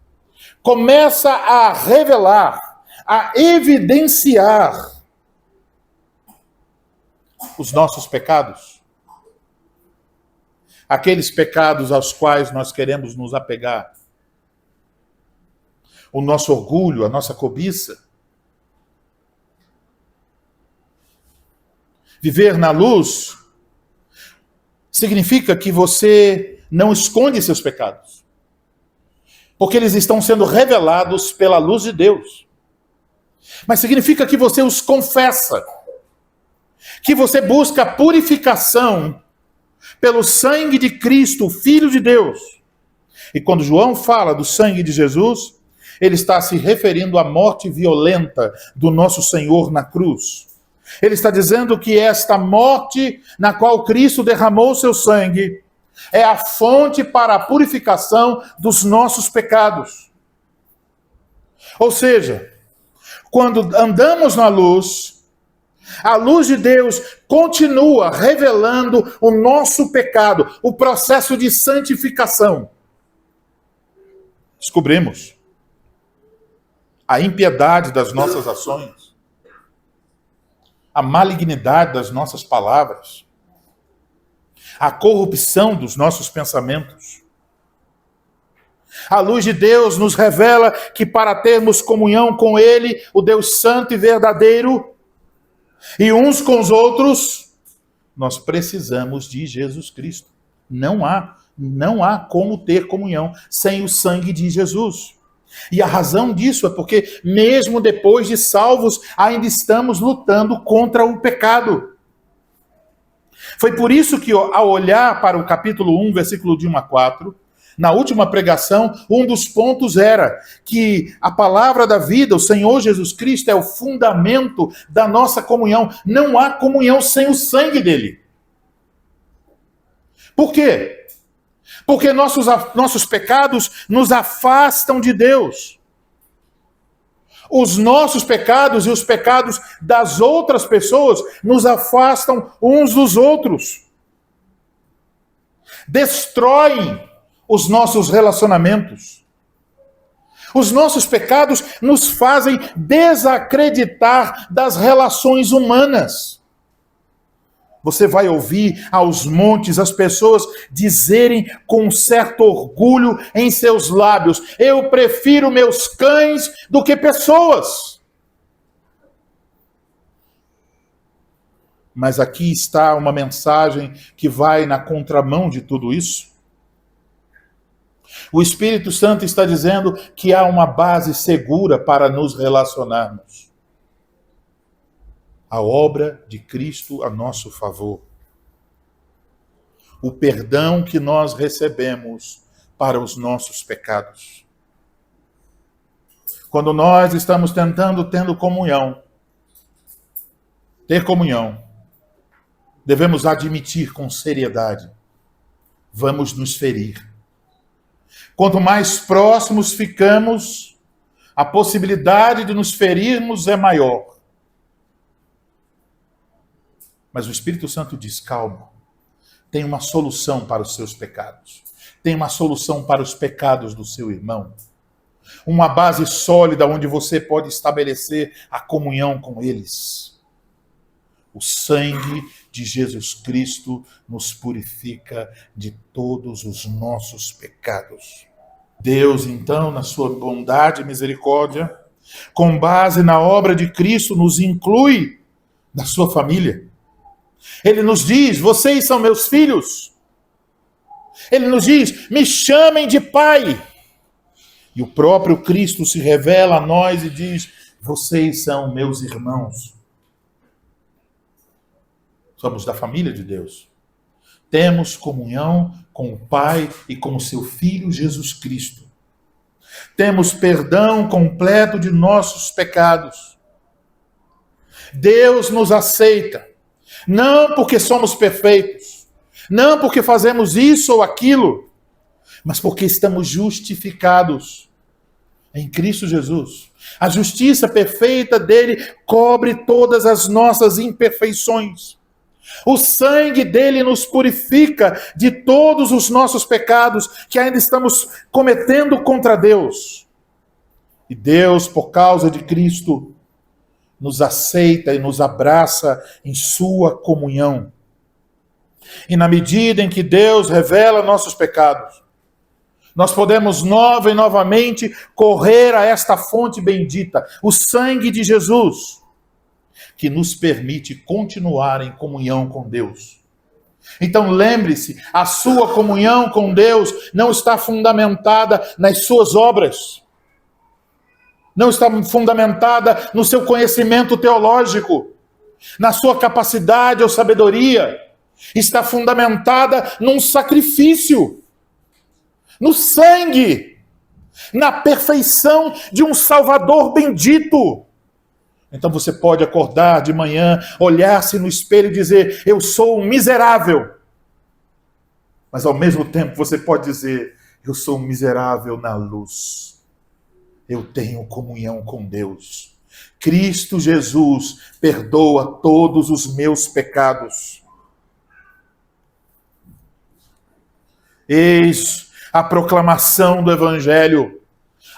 começa a revelar, a evidenciar os nossos pecados. Aqueles pecados aos quais nós queremos nos apegar. O nosso orgulho, a nossa cobiça. Viver na luz significa que você não esconde seus pecados, porque eles estão sendo revelados pela luz de Deus. Mas significa que você os confessa, que você busca purificação pelo sangue de Cristo, o Filho de Deus. E quando João fala do sangue de Jesus, ele está se referindo à morte violenta do nosso Senhor na cruz. Ele está dizendo que esta morte na qual Cristo derramou seu sangue é a fonte para a purificação dos nossos pecados. Ou seja, quando andamos na luz, a luz de Deus continua revelando o nosso pecado, o processo de santificação. Descobrimos a impiedade das nossas ações, a malignidade das nossas palavras, a corrupção dos nossos pensamentos. A luz de Deus nos revela que para termos comunhão com Ele, o Deus Santo e verdadeiro, E uns com os outros, nós precisamos de Jesus Cristo. Não há como ter comunhão sem o sangue de Jesus. E a razão disso é porque, mesmo depois de salvos, ainda estamos lutando contra o pecado. Foi por isso que, ao olhar para o capítulo 1, versículo de 1 a 4, na última pregação, um dos pontos era que a palavra da vida, o Senhor Jesus Cristo, é o fundamento da nossa comunhão. Não há comunhão sem o sangue dele. Por quê? Porque nossos pecados nos afastam de Deus. Os nossos pecados e os pecados das outras pessoas nos afastam uns dos outros. Destroem os nossos relacionamentos. Os nossos pecados nos fazem desacreditar das relações humanas. Você vai ouvir aos montes as pessoas dizerem com um certo orgulho em seus lábios: eu prefiro meus cães do que pessoas. Mas aqui está uma mensagem que vai na contramão de tudo isso. O Espírito Santo está dizendo que há uma base segura para nos relacionarmos. A obra de Cristo a nosso favor. O perdão que nós recebemos para os nossos pecados. Quando nós estamos tendo comunhão, ter comunhão, devemos admitir com seriedade: vamos nos ferir. Quanto mais próximos ficamos, a possibilidade de nos ferirmos é maior. Mas o Espírito Santo diz: calma, tem uma solução para os seus pecados. Tem uma solução para os pecados do seu irmão. Uma base sólida onde você pode estabelecer a comunhão com eles. O sangue de Jesus Cristo nos purifica de todos os nossos pecados. Deus, então, na sua bondade e misericórdia, com base na obra de Cristo, nos inclui na sua família. Ele nos diz: vocês são meus filhos. Ele nos diz: me chamem de pai. E o próprio Cristo se revela a nós e diz: vocês são meus irmãos. Somos da família de Deus. Temos comunhão com o Pai e com o seu Filho Jesus Cristo. Temos perdão completo de nossos pecados. Deus nos aceita. Não porque somos perfeitos, não porque fazemos isso ou aquilo, mas porque estamos justificados em Cristo Jesus. A justiça perfeita dele cobre todas as nossas imperfeições. O sangue dele nos purifica de todos os nossos pecados que ainda estamos cometendo contra Deus. E Deus, por causa de Cristo, nos aceita e nos abraça em sua comunhão. E na medida em que Deus revela nossos pecados, nós podemos nova e novamente correr a esta fonte bendita, o sangue de Jesus, que nos permite continuar em comunhão com Deus. Então lembre-se, a sua comunhão com Deus não está fundamentada nas suas obras. Não está fundamentada no seu conhecimento teológico, na sua capacidade ou sabedoria. Está fundamentada num sacrifício, no sangue, na perfeição de um Salvador bendito. Então você pode acordar de manhã, olhar-se no espelho e dizer: eu sou um miserável. Mas ao mesmo tempo você pode dizer: eu sou um miserável na luz. Eu tenho comunhão com Deus. Cristo Jesus perdoa todos os meus pecados. Eis a proclamação do Evangelho.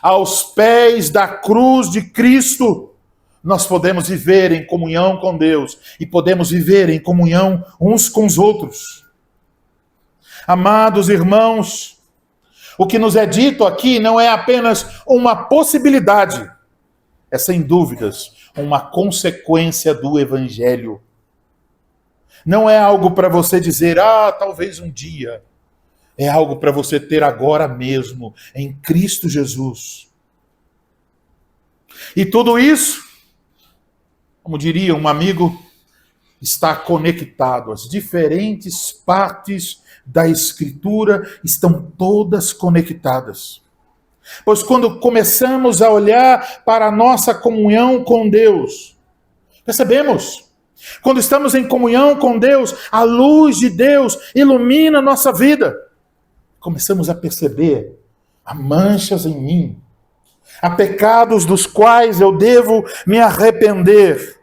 Aos pés da cruz de Cristo, nós podemos viver em comunhão com Deus e podemos viver em comunhão uns com os outros. Amados irmãos, o que nos é dito aqui não é apenas uma possibilidade, é sem dúvidas uma consequência do Evangelho. Não é algo para você dizer, talvez um dia. É algo para você ter agora mesmo, em Cristo Jesus. E tudo isso, como diria um amigo, está conectado. As diferentes partes da Escritura estão todas conectadas. Pois quando começamos a olhar para a nossa comunhão com Deus, percebemos, quando estamos em comunhão com Deus, a luz de Deus ilumina a nossa vida. Começamos a perceber, há manchas em mim, há pecados dos quais eu devo me arrepender.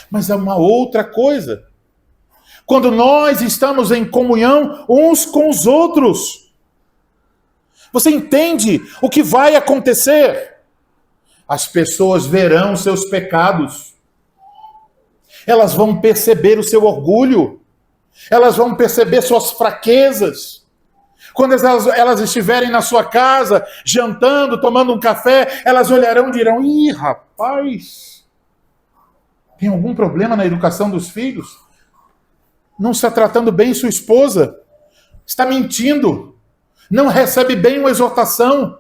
Mas há uma outra coisa. Quando nós estamos em comunhão uns com os outros, você entende o que vai acontecer? As pessoas verão seus pecados. Elas vão perceber o seu orgulho. Elas vão perceber suas fraquezas. Quando elas estiverem na sua casa, jantando, tomando um café, elas olharão e dirão, ih, rapaz, tem algum problema na educação dos filhos? Não está tratando bem sua esposa? Está mentindo? Não recebe bem uma exortação?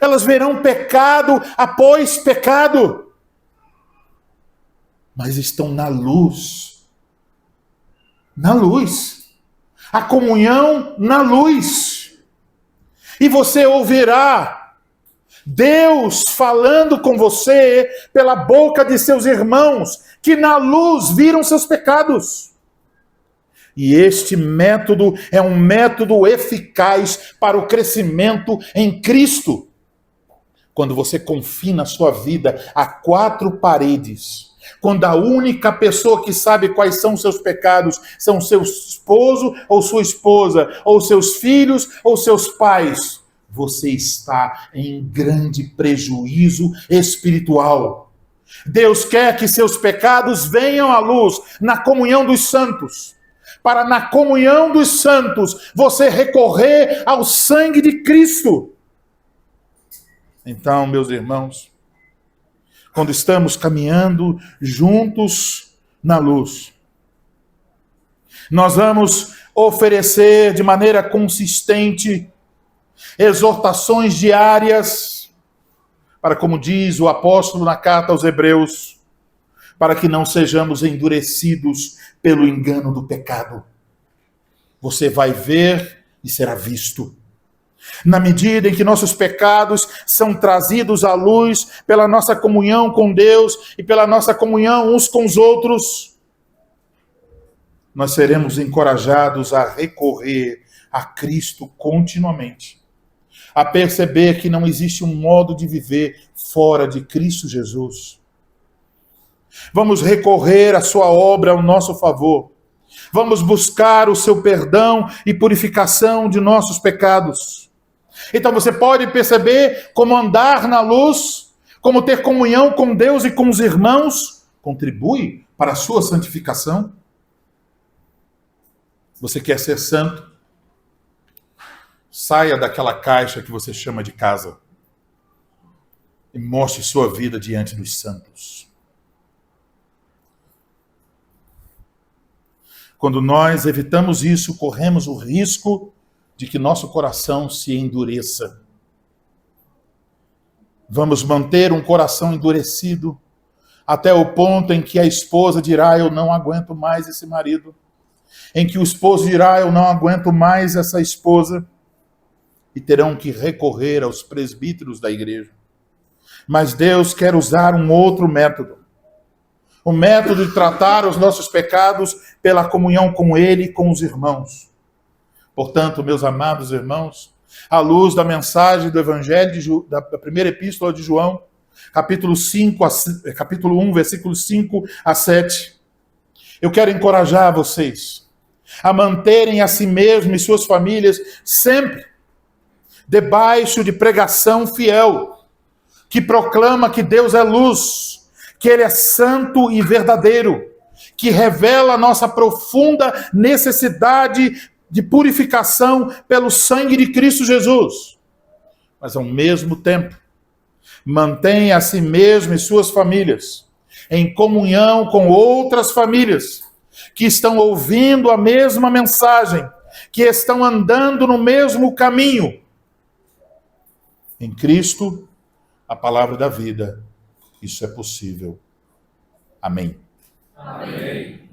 Elas verão pecado após pecado. Mas estão na luz. Na luz. A comunhão na luz. E você ouvirá Deus falando com você pela boca de seus irmãos, que na luz viram seus pecados. E este método é um método eficaz para o crescimento em Cristo. Quando você confina a sua vida a 4 paredes, quando a única pessoa que sabe quais são os seus pecados são seu esposo ou sua esposa, ou seus filhos ou seus pais, você está em grande prejuízo espiritual. Deus quer que seus pecados venham à luz na comunhão dos santos, para na comunhão dos santos você recorrer ao sangue de Cristo. Então, meus irmãos, quando estamos caminhando juntos na luz, nós vamos oferecer de maneira consistente exortações diárias, para, como diz o apóstolo na carta aos Hebreus, para que não sejamos endurecidos pelo engano do pecado. Você vai ver e será visto. Na medida em que nossos pecados são trazidos à luz pela nossa comunhão com Deus e pela nossa comunhão uns com os outros, nós seremos encorajados a recorrer a Cristo continuamente, a perceber que não existe um modo de viver fora de Cristo Jesus. Vamos recorrer à sua obra ao nosso favor. Vamos buscar o seu perdão e purificação de nossos pecados. Então você pode perceber como andar na luz, como ter comunhão com Deus e com os irmãos, contribui para a sua santificação. Você quer ser santo? Saia daquela caixa que você chama de casa e mostre sua vida diante dos santos. Quando nós evitamos isso, corremos o risco de que nosso coração se endureça. Vamos manter um coração endurecido até o ponto em que a esposa dirá, eu não aguento mais esse marido. Em que o esposo dirá, eu não aguento mais essa esposa. E terão que recorrer aos presbíteros da igreja. Mas Deus quer usar um outro método. O método de tratar os nossos pecados pela comunhão com Ele e com os irmãos. Portanto, meus amados irmãos, à luz da mensagem do Evangelho da primeira epístola de João, capítulo 1, versículos 5 a 7, eu quero encorajar vocês a manterem a si mesmos e suas famílias sempre debaixo de pregação fiel, que proclama que Deus é luz, que Ele é santo e verdadeiro, que revela a nossa profunda necessidade de purificação pelo sangue de Cristo Jesus. Mas ao mesmo tempo, Mantenha a si mesmo e suas famílias em comunhão com outras famílias que estão ouvindo a mesma mensagem, que estão andando no mesmo caminho. Em Cristo, a palavra da vida, isso é possível. Amém. Amém.